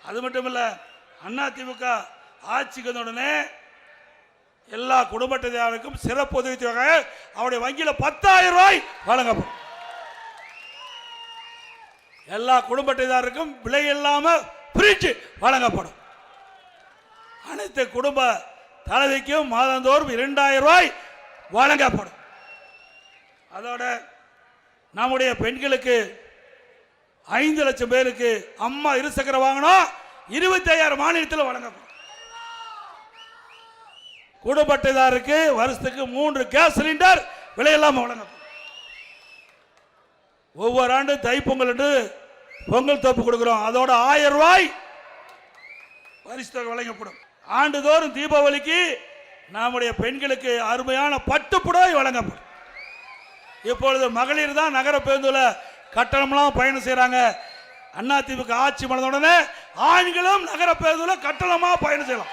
அது மட்டும் இல்ல, அதிமுக ஆட்சிக்கு வந்த உடனே எல்லா குடும்ப அட்டைதாரருக்கும் சிறப்பு உதவித்தொகை அவருடைய வங்கியில் 10,000 ரூபாய் வழங்கப்படும். எல்லா குடும்ப அட்டைதாரருக்கும் விலை இல்லாமல் பிரிட்ஜ் வழங்கப்படும். அனைத்து குடும்ப தலைவிக்கும் மாதந்தோறும் 2,000 ரூபாய் வழங்கப்படும். அதோட நம்முடைய பெண்களுக்கு 5 லட்சம் பேருக்கு அம்மா இருசக்கர வாகனம் 25,000 மானியத்தில் வழங்கப்படும். குடும்ப அட்டைதாரருக்கு வருஷத்துக்கு 3 கேஸ் சிலிண்டர் விலையில்லாமல் வழங்கப்படும். ஒவ்வொரு ஆண்டு தைப்பொங்கல் என்று பொங்கல் தோப்பு கொடுக்கிறோம். அதோட 1000 ரூபாய் பரிசு தொகை வழங்கப்படும். ஆண்டுதோறும் தீபாவளிக்கு நம்முடைய பெண்களுக்கு அருமையான பட்டுப்புடவை வழங்கப்படும். இப்பொழுது மகளிர் தான் நகர பேருந்துல கட்டணம்லாம் பயணம் செய்யறாங்க. அதிமுக ஆட்சி பண்ண உடனே ஆண்களும் நகர பேருந்துல கட்டணமா பயணம் செய்யலாம்.